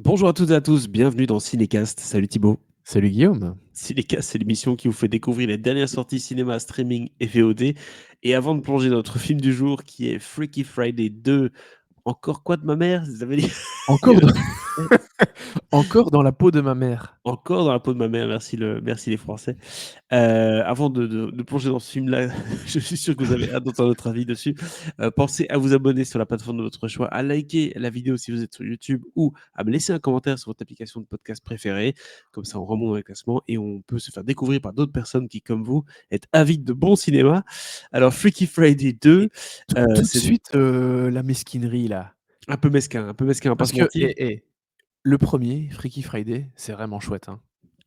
Bonjour à toutes et à tous, bienvenue dans Cinécast. Salut Thibaut. Salut Guillaume. Cinécast, c'est l'émission qui vous fait découvrir les dernières sorties cinéma, streaming et VOD. Et avant de plonger dans notre film du jour qui est Freaky Friday 2, encore quoi de ma mère? Vous avez dit Encore dans... Encore dans la peau de ma mère. Encore dans la peau de ma mère, merci les Français. Avant de plonger dans ce film-là, je suis sûr que vous avez hâte d'entendre notre avis dessus. Pensez à vous abonner sur la plateforme de votre choix, à liker la vidéo si vous êtes sur YouTube ou à me laisser un commentaire sur votre application de podcast préférée. Comme ça, on remonte dans le classement et on peut se faire découvrir par d'autres personnes qui, comme vous, êtes avides de bon cinéma. Alors, Freaky Friday 2, Tout de c'est suite, la mesquinerie là. un peu mesquin, on va pas Parce se que, mentir. le premier, Freaky Friday, c'est vraiment chouette. Hein.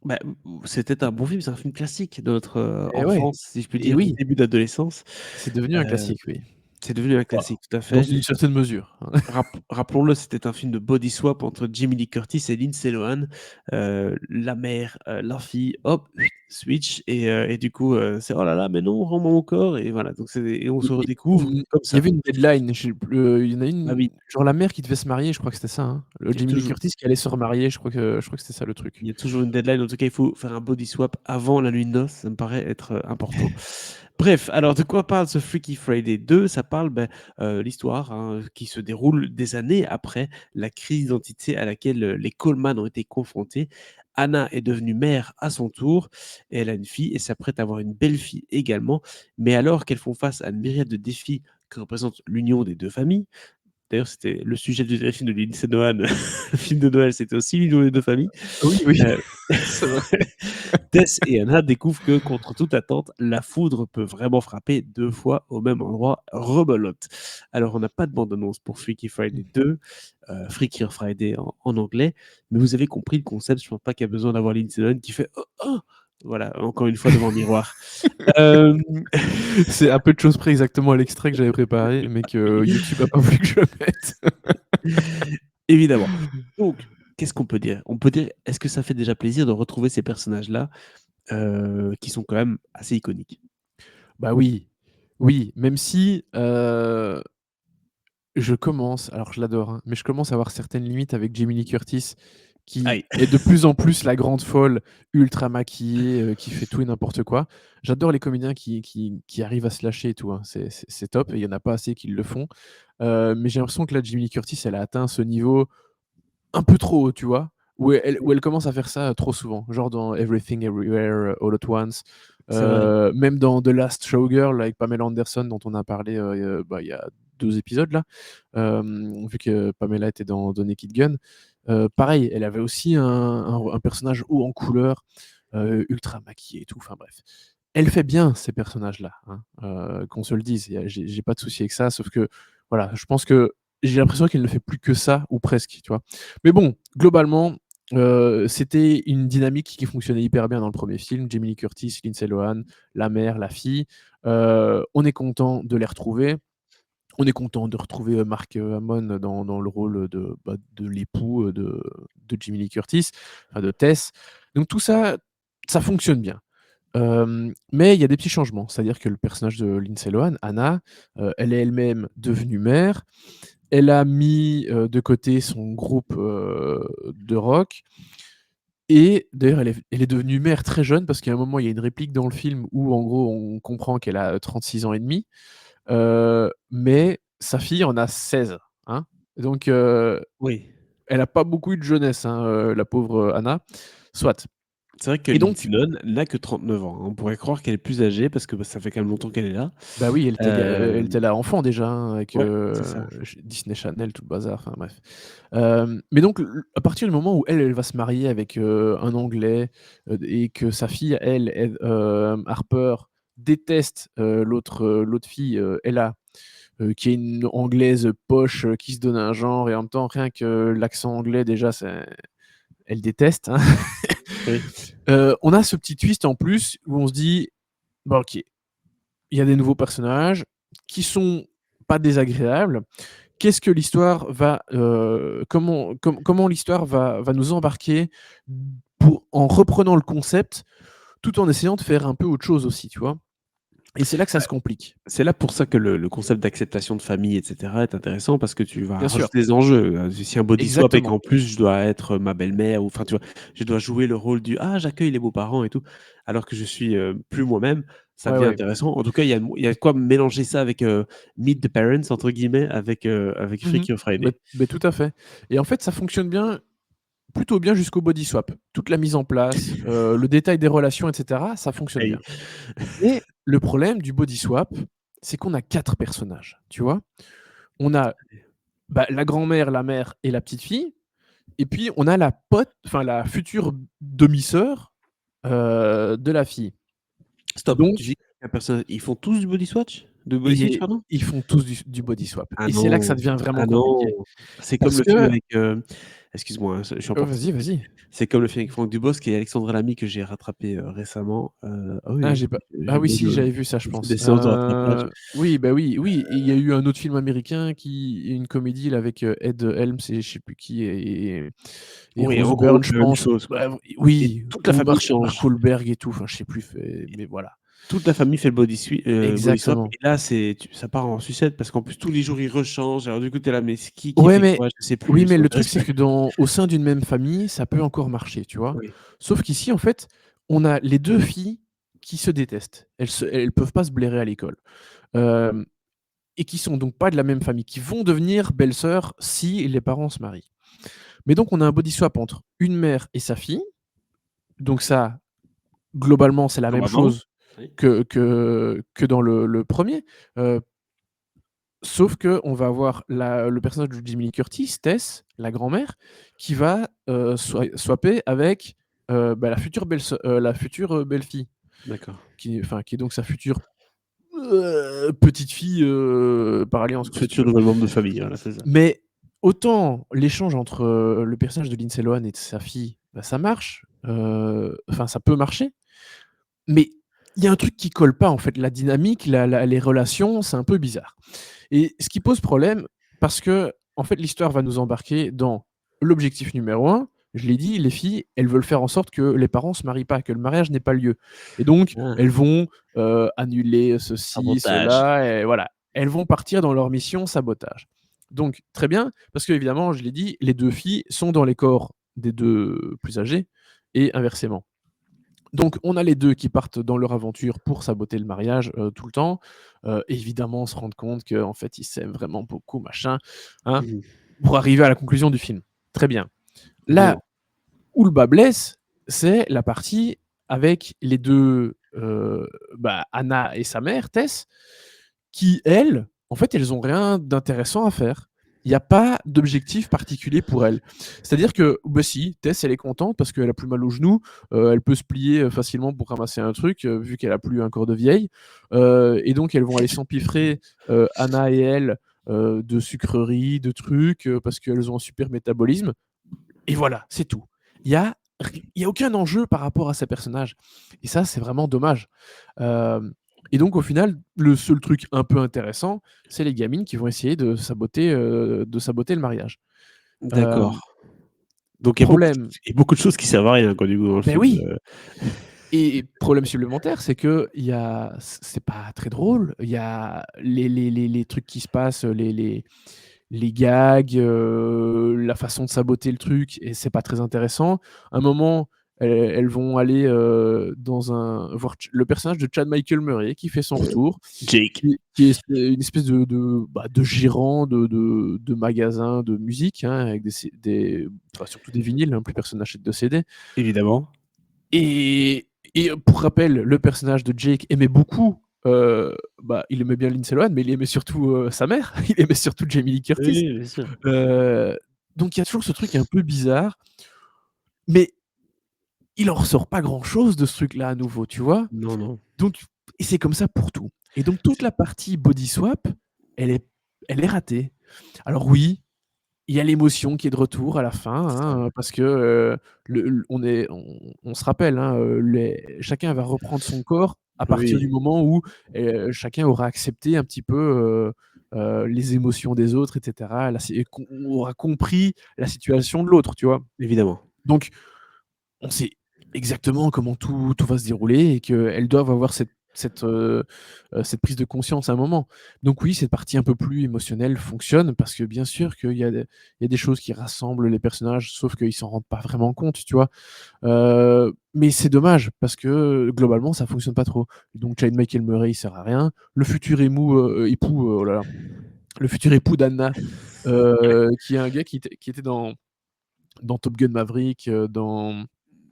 Bah, c'était un bon film, c'est un film classique de notre Et ouais, enfance, si je puis et dire, oui, début d'adolescence. c'est devenu un Euh, classique, oui. c'est devenu un Bah, classique, tout à dans fait. une certaine mesure. Hein. Rappelons-le, c'était un film de body swap entre Jamie Lee Curtis et Lindsay Lohan. La mère, la fille, hop, switch, et du coup, c'est oh là là, mais non, rends-moi mon corps, et voilà, donc et on se Il redécouvre comme il y ça. avait une deadline, je sais plus, il y en a Ah oui, une, genre la mère qui devait se marier, je crois que c'était ça. Hein. Le il y a Jamie Lee toujours, Curtis qui allait se remarier, je crois que c'était ça le truc. il y a toujours une deadline. En tout cas, il faut faire un body swap avant la nuit de noces, ça me paraît être important. Bref, alors de quoi parle ce Freaky Friday 2? Ça parle l'histoire qui se déroule des années après la crise d'identité à laquelle les Coleman ont été confrontés. Anna est devenue mère à son tour, et elle a une fille et s'apprête à avoir une belle-fille également. Mais alors qu'elles font face à une myriade de défis que représente l'union des deux familles, d'ailleurs c'était le sujet du film de Lindsay Lohan, le film de Noël, c'était aussi l'union des deux familles. Oui, oui, Euh, c'est vrai. Tess et Anna découvrent que, contre toute attente, la foudre peut vraiment frapper deux fois au même endroit. Rebelote. Alors, on n'a pas de bande-annonce pour Freaky Friday 2, Freaky Friday en anglais, mais vous avez compris le concept. Je pense pas qu'il y a besoin d'avoir Lindsay Lohan qui fait oh, oh voilà, encore une fois devant le miroir. Euh, C'est à peu de choses près exactement l'extrait que j'avais préparé, mais que YouTube a pas voulu que je le mette. Évidemment. Donc, qu'est-ce qu'on peut dire? On peut dire, est-ce que ça fait déjà plaisir de retrouver ces personnages-là qui sont quand même assez iconiques? Bah oui, oui, même si, je commence, alors je l'adore, hein, mais je commence à avoir certaines limites avec Jamie Lee Curtis, qui Aïe. est de plus en plus la grande folle, ultra maquillée, qui fait tout et n'importe quoi. J'adore les comédiens qui arrivent à se lâcher et tout, hein, c'est top et il y en a pas assez qui le font. Mais j'ai l'impression que là, Jamie Lee Curtis, elle a atteint ce niveau un peu trop haut, tu vois? Où elle commence à faire ça, trop souvent, genre dans Everything Everywhere All at Once, C'est vrai. même dans The Last Showgirl avec Pamela Anderson dont on a parlé, il y a 2 épisodes là, vu que Pamela était dans The Naked Gun. Pareil, elle avait aussi un personnage haut en couleur, ultra maquillé et tout, enfin bref. Elle fait bien ces personnages-là, hein, qu'on se le dise, j'ai pas de souci avec ça, sauf que voilà, je pense que j'ai l'impression qu'elle ne fait plus que ça ou presque, tu vois? Mais bon, globalement, c'était une dynamique qui fonctionnait hyper bien dans le premier film. Jamie Lee Curtis, Lindsay Lohan, la mère, la fille. On est content de les retrouver. On est content de retrouver, Mark, Harmon dans le rôle de l'époux, de Jamie Lee Curtis, enfin de Tess. Donc tout ça, ça fonctionne bien. Mais il y a des petits changements. C'est-à-dire que le personnage de Lindsay Lohan, Anna, elle est elle-même devenue mère. Elle a mis, de côté son groupe, de rock et d'ailleurs elle est devenue mère très jeune parce qu'à un moment, il y a une réplique dans le film où en gros on comprend qu'elle a 36 ans et demi, mais sa fille en a 16, hein. Donc Oui. elle a pas beaucoup eu de jeunesse, hein, la pauvre, Anna. Soit. C'est vrai que Et donc Lindsay Lohan n'a que 39 ans. On pourrait croire qu'elle est plus âgée parce que, ça fait quand même longtemps qu'elle est là. bah oui, elle Hem, était là enfant déjà, hein, avec, ouais, c'est ça. Disney Channel, tout le bazar, enfin bref. Mais donc à partir du moment où elle va se marier avec, un Anglais, et que sa fille, Harper, déteste, l'autre fille, Ella, qui est une Anglaise poche, qui se donne un genre et en même temps rien que l'accent anglais déjà c'est elle déteste, hein. Oui. On a ce petit twist en plus où on se dit: «Bah OK, il y a des nouveaux personnages qui sont pas désagréables. Qu'est-ce que l'histoire va, comment l'histoire va nous embarquer en reprenant le concept, tout en essayant de faire un peu autre chose aussi, tu vois? Et c'est là que ça se complique. C'est là pour ça que le concept d'acceptation de famille, et cetera, est intéressant parce que tu vas Bien sûr, rajouter des enjeux. Si un body swap et exactement. qu'en plus je dois être ma belle-mère ou enfin, tu vois? Je dois jouer le rôle du: «Ah, j'accueille les beaux-parents et tout», alors que je suis, plus moi-même, ça Ouais, devient ouais. intéressant. En tout cas, il y a de quoi mélanger ça avec, «Meet the Parents» entre guillemets avec Mmh. Freaky Beh Friday. beh, tout à fait et en fait, ça fonctionne bien, plutôt bien jusqu'au body swap. Toute la mise en place, le détail des relations et cetera, ça fonctionne Hey. bien. Et le problème du body swap, c'est qu'on a 4 personnages, tu vois? On a, bah, la grand-mère, la mère et la petite fille et puis on a la pote, enfin la future demi-sœur, de la fille. Stop, tu Donc dis qu'un personnage ils font tous du body swatch? De body switch, et pardon? ils font tous du body swap Ah et c'est là que ça non, devient ah vraiment compliqué. non, c'est comme Parce le film que avec, excuse-moi, hein, je suis encore vas-y, petite. vas-y. C'est comme le film avec Franck Dubosc et Alexandra Lamy que j'ai rattrapé, récemment. Ah Ah, oui, j'ai pas ah j'ai oui, beau si, de j'avais vu ça, je j'ai fait pense. des séances de rattrapage. Oui, bah, oui, oui et il y a eu un autre film américain qui une comédie là avec, Ed Helms et je sais plus qui et Oui, Rose en gros, Byrne, je la même pense. chose, quoi, Bah, et oui, toute la ou famille Mark change. Wahlberg et tout, enfin, je sais plus, fait mais voilà. Toute la famille fait le body swap Exactement. et là, c'est tu ça part en sucette parce qu'en plus tous les jours, ils rechangent. Alors du coup, tu es là: «Mais c'est qui Ouais, fait mais quoi? Je sais oui, plus, mais ça le truc, m'intéresse c'est plus». que au sein d'une même famille, ça peut encore marcher, tu vois? Oui, Sauf qu'ici, en fait, on a les 2 filles qui se détestent. Elles peuvent pas se blairer à l'école. Hem Et qui sont donc pas de la même famille, qui vont devenir belles-sœurs si les parents se marient. Mais donc on a un body swap entre une mère et sa fille, donc ça, globalement, c'est la même normalement. chose Oui. que dans le 1er, sauf qu'on va avoir le personnage de Jamie Lee Curtis, Tess, la grand-mère, qui va, swapper avec, bah, la future, belle-fille, D'accord. qui est donc sa future, petite fille, par alliance, quoi, si tu Futur veux. nouvel membre de famille, voilà, c'est ça. Mais autant l'échange entre, le personnage de Lindsay Lohan et de sa fille, bah, ça marche, enfin ça peut marcher, mais il y a un truc qui colle pas en fait. La dynamique, les relations, c'est un peu bizarre et ce qui pose problème parce qu'en fait l'histoire va nous embarquer dans l'objectif numéro un. Je l'ai dit, les filles, elles veulent faire en sorte que les parents se marient pas, que le mariage n'ait pas lieu et donc Ah, elles vont, annuler ceci, sabotage. cela et voilà. Elles vont partir dans leur mission sabotage. Donc très bien, parce qu'évidemment, je l'ai dit, les 2 filles sont dans les corps des 2 plus âgés et inversement. Donc on a les 2 qui partent dans leur aventure pour saboter le mariage, tout le temps, évidemment, se rendre compte qu'en fait, ils s'aiment vraiment beaucoup, machin, hein, Mmh. pour arriver à la conclusion du film. Très bien. Là Évidemment. où le bas blesse, c'est la partie avec les 2, bah, Anna et sa mère, Tess, qui elles, en fait, elles ont rien d'intéressant à faire. Il y a pas d'objectif particulier pour elles. C'est-à-dire que, bah, si, Tess, elle est contente parce qu'elle a plus mal au genou, elle peut se plier, facilement pour ramasser un truc, vu qu'elle a plus un corps de vieille, et donc elles vont aller s'empiffrer, Anna et elle, de sucreries, de trucs, parce qu'elles ont un super métabolisme et voilà, c'est tout. Il y a aucun enjeu par rapport à ces personnages et ça, c'est vraiment dommage. Hem Et donc au final, le seul truc un peu intéressant, c'est les gamines qui vont essayer de saboter le mariage. Hem, D'accord. Donc Problème il y a beaucoup de choses qui servent à rien, quoi, du coup, dans le beh, film, oui et problème supplémentaire, c'est qu'il y a c'est pas très drôle. Il y a les trucs qui se passent, les gags, la façon de saboter le truc et c'est pas très intéressant. À un moment, elles vont aller, voir le personnage de Chad Michael Murray qui fait son retour, Jake. qui est une espèce bah, de gérant de magasin de musique, hein, avec enfin, surtout des vinyles, hein, plus personne n'achète de CD Évidemment. et pour rappel, le personnage de Jake aimait beaucoup, bah, il aimait bien Lindsay Lohan, mais il aimait surtout, sa mère, il aimait surtout Jamie Lee Curtis. Oui, bien sûr. Heu, donc il y a toujours ce truc un peu bizarre, mais il en ressort pas grand-chose de ce truc-là à nouveau, tu vois? Non, non. Donc et c'est comme ça pour tout et donc toute C'est la partie body swap, elle est elle est ratée. Alors oui, il y a l'émotion qui est de retour à la fin, ça. hein, parce que, on se rappelle, hein, chacun va reprendre son corps à partir Oui, du moment où, chacun aura accepté un petit peu, les émotions des autres et cetera. La si qu'on aura compris la situation de l'autre, tu vois? évidemment. Donc on sait exactement comment tout va se dérouler et qu'elles doivent avoir cette cette prise de conscience à un moment. Donc oui, cette partie un peu plus émotionnelle fonctionne parce que bien sûr qu'il y a des choses qui rassemblent les personnages, sauf qu'ils s'en rendent pas vraiment compte, tu vois? Mais c'est dommage parce que, globalement, ça fonctionne pas trop. Donc Chad Michael Murray, il sert à rien. Le futur époux, oh là là, le futur époux d'Anna, qui est un gars qui était dans Top Gun Maverick,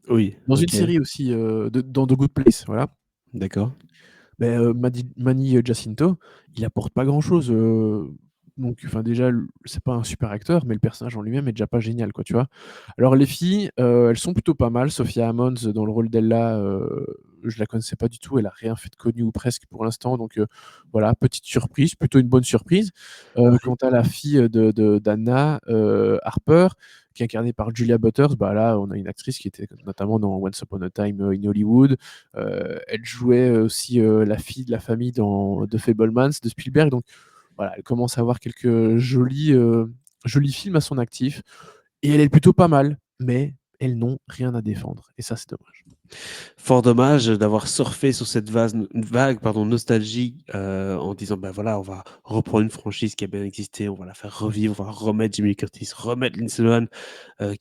Oui, dans une OK, série aussi, dans The Good Place, voilà. d'accord. Beh, Manny Jacinto, il apporte pas grand-chose, donc enfin déjà c'est pas un super acteur, mais le personnage en lui-même est déjà pas génial, quoi, tu vois? Alors les filles, elles sont plutôt pas mal. Sophia Ammons dans le rôle d'Ella, je la connaissais pas du tout, elle a rien fait de connu ou presque pour l'instant, donc voilà, petite surprise, plutôt une bonne surprise. Oui. Quant à la fille de d'Anna, Harper, qui est incarnée par Julia Butters, bah là, on a une actrice qui était notamment dans Once Upon a Time in Hollywood. Elle jouait aussi la fille de la famille dans The Fabelmans de Spielberg. Donc voilà, elle commence à avoir quelques jolis films à son actif. Et elle est plutôt pas mal, mais elles n'ont rien à défendre. Et ça, c'est dommage. Fort dommage d'avoir surfé sur cette vague pardon, nostalgie en disant ben voilà, on va reprendre une franchise qui a bien existé, on va la faire revivre, on va remettre Jimmy Curtis, remettre Lindsay Lohan,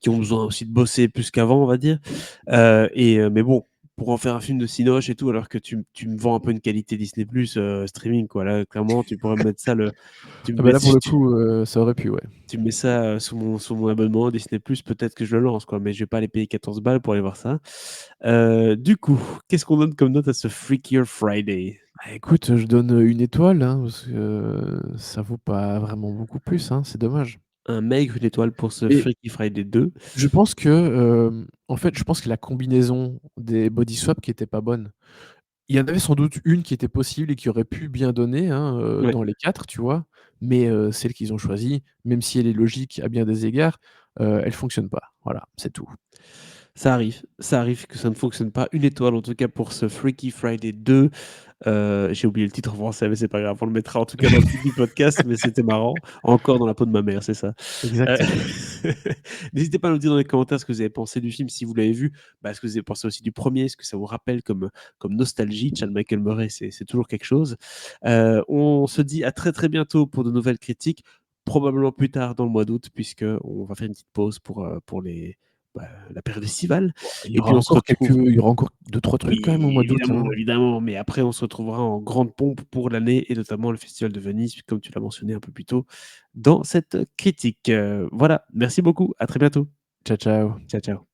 qui ont besoin aussi de bosser plus qu'avant, on va dire. Mais bon, pour en faire un film de Cinoche et tout, alors que tu me vends un peu une qualité Disney Plus streaming, quoi. Là, clairement, tu pourrais me mettre ça, tu me Ah bah mets, là, pour le coup, ça aurait pu, ouais. tu me mets ça sous mon abonnement Disney Plus, peut-être que je le lance, quoi, mais je vais pas aller payer 14 balles pour aller voir ça. Du coup, qu'est-ce qu'on donne comme note à ce Freakier Friday? Bah, écoute, je donne une étoile, hein, parce que ça vaut pas vraiment beaucoup plus, hein, c'est dommage. Un maigre, une étoile pour ce Et Freaky Friday 2. je pense que, en fait, je pense que la combinaison des body swap qui était pas bonne. Il y en avait sans doute une qui était possible et qui aurait pu bien donner, hein, Ouais, dans les 4, tu vois? Mais, celle qu'ils ont choisie, même si elle est logique à bien des égards, elle fonctionne pas. Voilà, c'est tout. ça arrive que ça ne fonctionne pas. Une étoile en tout cas pour ce Freaky Friday 2. J'ai oublié le titre en français, mais c'est pas grave, on le mettra en tout cas dans le titre du podcast, mais c'était marrant. Encore dans la peau de ma mère, c'est ça. Heu, Exactement. N'hésitez pas à nous dire dans les commentaires ce que vous avez pensé du film, si vous l'avez vu. Bah, ce que vous avez pensé aussi du premier, ce que ça vous rappelle comme nostalgie. Chad Michael Murray, c'est toujours quelque chose. On se dit à très, très bientôt pour de nouvelles critiques, probablement plus tard dans le mois d'août puisqu'on va faire une petite pause pour la période estivale Il y et aura puis on se encore retrouve. il y aura encore 2-3 trucs quand même au Oui, mois d'août, évidemment, hein. évidemment, mais après on se retrouvera en grande pompe pour l'année et notamment le festival de Venise, comme tu l'as mentionné un peu plus tôt dans cette critique. Voilà, merci beaucoup, à très bientôt. Ciao, ciao. Ciao, ciao.